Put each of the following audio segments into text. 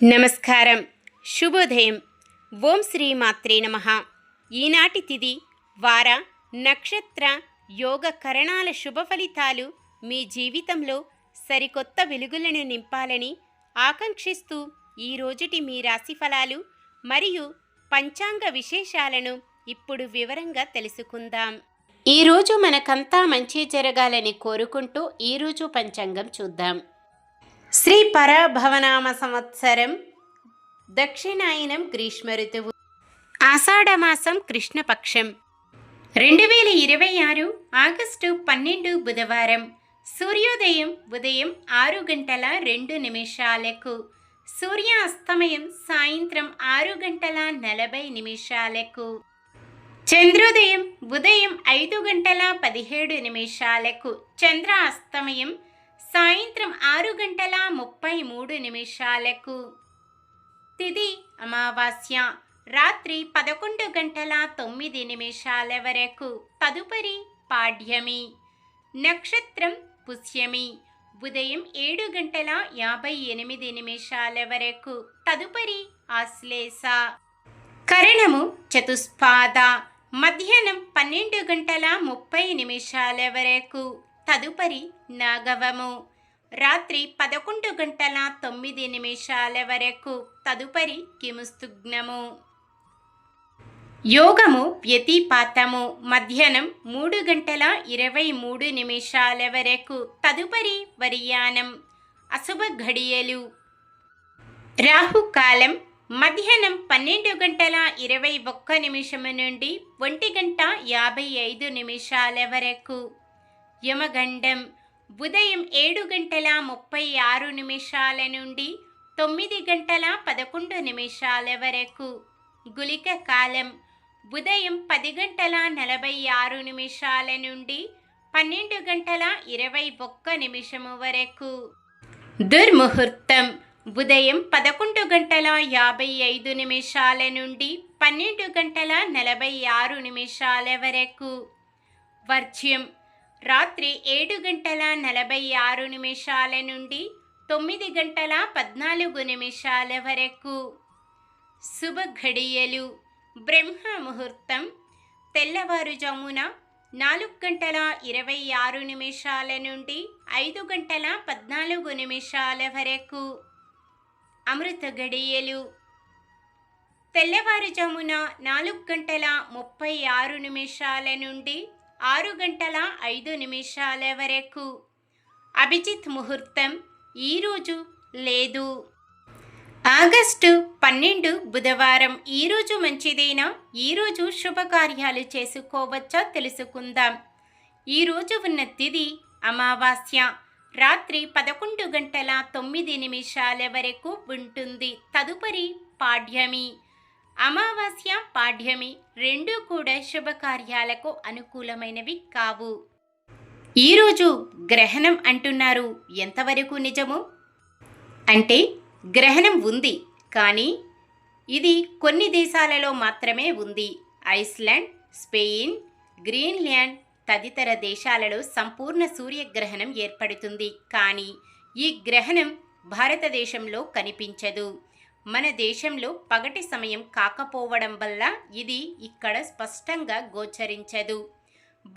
నమస్కారం. శుభోదయం. ఓం శ్రీ మాత్రే నమః. ఈనాటి తిథి, వార, నక్షత్ర, యోగ కరణాల శుభ ఫలితాలు మీ జీవితంలో సరికొత్త వెలుగులను నింపాలని ఆకాంక్షిస్తూ ఈ రోజుటి మీ రాశి ఫలాలు మరియు పంచాంగ విశేషాలను ఇప్పుడు వివరంగా తెలుసుకుందాం. ఈరోజు మనకంతా మంచి జరగాలని కోరుకుంటూ ఈరోజు పంచాంగం చూద్దాం. శ్రీ పరభవనామ సంవత్సరం, దక్షిణాయనం, గ్రీష్మ ఋతువు, ఆషాఢమాసం, కృష్ణపక్షం, 2026 ఆగస్టు 12 బుధవారం. సూర్యోదయం ఉదయం 6:02, సూర్యాస్తమయం సాయంత్రం 6:40. చంద్రోదయం ఉదయం 5:17, చంద్రాస్తమయం సాయంత్రం 6:33. తిథి అమావాస్య రాత్రి 11:09 వరకు, తదుపరి పాడ్యమి. నక్షత్రం పుష్యమి ఉదయం 7:58 వరకు, తదుపరి ఆశ్లేష. కరణము చతుస్పాద మధ్యాహ్నం 12:30 వరకు, తదుపరి నాగవము. రాత్రి 11:09 వరకు, తదుపరి కిముస్తుగ్నము. యోగము వ్యతిపాతము మధ్యాహ్నం 3:23 వరకు, తదుపరి వర్యానం. అశుభ ఘడియలు రాహుకాలం మధ్యాహ్నం 12:21 నుండి 1:55 వరకు. యమగండం ఉదయం 7:36 నుండి 9:11 వరకు. గుళిక కాలం ఉదయం 10:46 నుండి 12:21 వరకు. దుర్ముహూర్తం ఉదయం 11:55 నుండి 12:46 వరకు. వర్జ్యం రాత్రి 7:46 నుండి 9:14 వరకు. శుభ ఘడియలు బ్రహ్మ ముహూర్తం తెల్లవారుజామున 4:26 నుండి 5:14 వరకు. అమృత ఘడియలు తెల్లవారుజామున 4:36 నుండి 6:05 వరకు. అభిజిత్ ముహూర్తం ఈరోజు లేదు. ఆగస్టు 12 బుధవారం. ఈరోజు మంచిదేనా? ఈరోజు శుభకార్యాలు చేసుకోవచ్చా తెలుసుకుందాం. ఈరోజు ఉన్న తిథి అమావాస్య రాత్రి 11:09 వరకు ఉంటుంది, తదుపరి పాడ్యమి. అమావాస్య పాడ్యమి రెండూ కూడా శుభకార్యాలకు అనుకూలమైనవి కావు. ఈరోజు గ్రహణం అంటున్నారు, ఎంతవరకు నిజము? అంటే గ్రహణం ఉంది, కానీ ఇది కొన్ని దేశాలలో మాత్రమే ఉంది. ఐస్లాండ్, స్పెయిన్, గ్రీన్లాండ్ తదితర దేశాలలో సంపూర్ణ సూర్యగ్రహణం ఏర్పడుతుంది. కానీ ఈ గ్రహణం భారతదేశంలో కనిపించదు. మన దేశంలో పగటి సమయం కాకపోవడం వల్ల ఇది ఇక్కడ స్పష్టంగా గోచరించదు.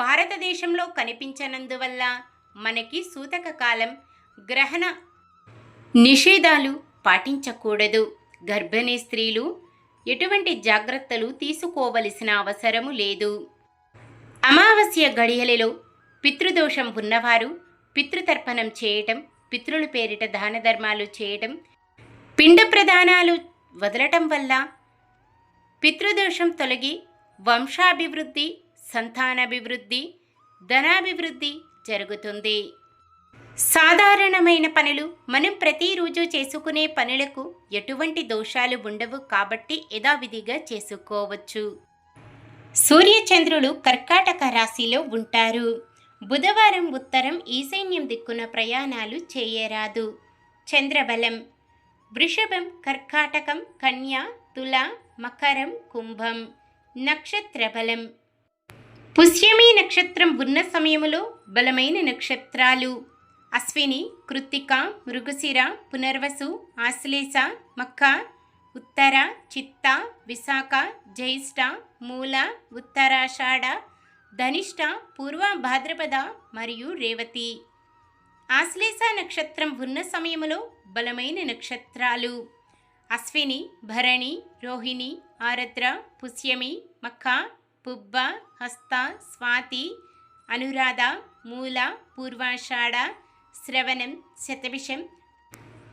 భారతదేశంలో కనిపించనందువల్ల మనకి సూతక కాలం గ్రహణ నిషేధాలు పాటించకూడదు. గర్భిణీ స్త్రీలు ఎటువంటి జాగ్రత్తలు తీసుకోవలసిన అవసరము లేదు. అమావాస్య గడియలలో పితృదోషం ఉన్నవారు పితృతర్పణం చేయటం, పితృల పేరిట దాన ధర్మాలు చేయటం, పిండ ప్రదానాలు వదలటం వల్ల పితృదోషం తొలగి వంశాభివృద్ధి, సంతానాభివృద్ధి, ధనాభివృద్ధి జరుగుతుంది. సాధారణమైన పనులు మనం ప్రతిరోజు చేసుకునే పనులకు ఎటువంటి దోషాలు ఉండవు కాబట్టి యథావిధిగా చేసుకోవచ్చు. సూర్యచంద్రులు కర్కాటక రాశిలో ఉంటారు. బుధవారం ఉత్తరం ఈశాన్యం దిక్కున ప్రయాణాలు చేయరాదు. చంద్రబలం వృషభం, కర్కాటకం, కన్య, తుల, మకరం, కుంభం. నక్షత్ర బలం పుష్యమి నక్షత్రం ఉన్న సమయములో బలమైన నక్షత్రాలు అశ్విని, కృత్తిక, మృగశిర, పునర్వసు, ఆశ్లేష, మఖ, ఉత్తర, చిత్త, విశాఖ, జ్యేష్ఠ, మూల, ఉత్తరాషాఢ, ధనిష్ట, పూర్వ భాద్రపద మరియు రేవతి. ఆశ్లేష నక్షత్రం ఉన్న సమయంలో బలమైన నక్షత్రాలు అశ్విని, భరణి, రోహిణి, ఆరద్ర, పుష్యమి, మఖ, పుబ్బ, హస్త, స్వాతి, అనురాధ, మూల, పూర్వాషాఢ, శ్రవణం, శతభిషం,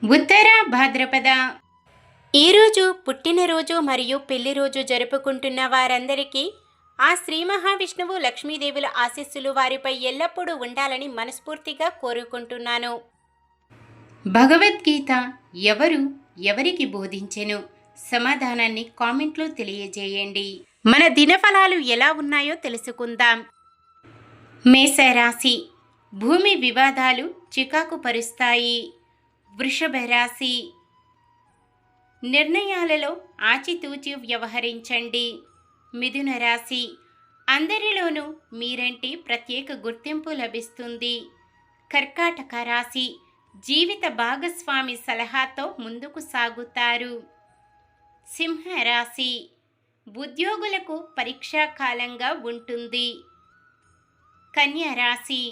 ఉత్తర భాద్రపద. ఈరోజు పుట్టినరోజు మరియు పెళ్లిరోజు జరుపుకుంటున్న వారందరికీ ఆ శ్రీ మహావిష్ణువు లక్ష్మీదేవుల ఆశీస్సులు వారిపై ఎల్లప్పుడూ ఉండాలని మనస్ఫూర్తిగా కోరుకుంటున్నాను. భగవద్గీత ఎవరికి బోధించెను? సమాధానాన్ని కామెంట్లో తెలియజేయండి. మన దినఫలాలు ఎలా ఉన్నాయో తెలుసుకుందాం. మేషరాశి, భూమి వివాదాలు చికాకు పరుస్తాయి. వృషభ రాశి, నిర్ణయాలలో ఆచితూచి వ్యవహరించండి. మిథున రాశి, అందరిలోనూ మీరంటే ప్రత్యేక గుర్తింపు లభిస్తుంది. కర్కాటక రాశి, జీవిత భాగస్వామి సలహాతో ముందుకు సాగుతారు. సింహరాశి, ఉద్యోగులకు పరీక్షాకాలంగా ఉంటుంది. కన్యా రాశి,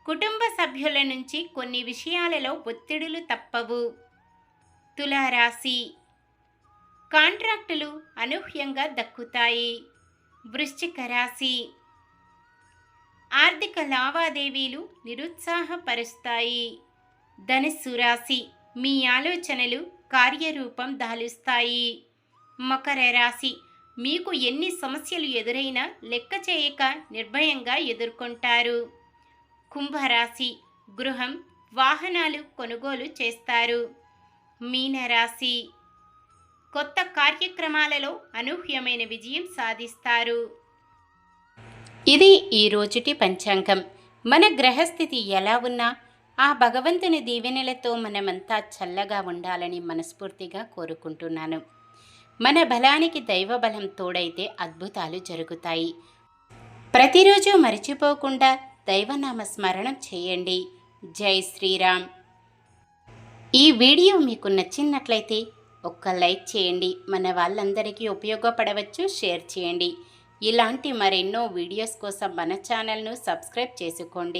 కుటుంబ సభ్యుల నుంచి కొన్ని విషయాలలో ఒత్తిడులు తప్పవు. తులారాశి, కాంట్రాక్టులు అనూహ్యంగా దక్కుతాయి. వృశ్చిక రాశి, ఆర్థిక లావాదేవీలు నిరుత్సాహపరుస్తాయి. ధనుస్సు రాశి, మీ ఆలోచనలు కార్యరూపం దాలుస్తాయి. మకర రాశి, మీకు ఎన్ని సమస్యలు ఎదురైనా లెక్క చేయక నిర్భయంగా ఎదుర్కొంటారు. కుంభరాశి, గృహం, వాహనాలు కొనుగోలు చేస్తారు. మీనరాశి, కొత్త కార్యక్రమాలలో అనూహ్యమైన విజయం సాధిస్తారు. ఇది ఈ రోజుటి పంచాంగం. మన గ్రహస్థితి ఎలా ఉన్నా ఆ భగవంతుని దీవెనలతో మనమంతా చల్లగా ఉండాలని మనస్ఫూర్తిగా కోరుకుంటున్నాను. మన బలానికి దైవ బలం తోడైతే అద్భుతాలు జరుగుతాయి. ప్రతిరోజు మర్చిపోకుండా దైవనామ స్మరణం చేయండి. జై శ్రీరామ్. ఈ వీడియో మీకు నచ్చినట్లయితే ఒక్క లైక్ చేయండి. మన వాళ్ళందరికీ ఉపయోగపడవచ్చు. షేర్ చేయండి. ఇలాంటి మరెన్నో వీడియోస్ కోసం మన ఛానల్ను సబ్స్క్రైబ్ చేసుకోండి.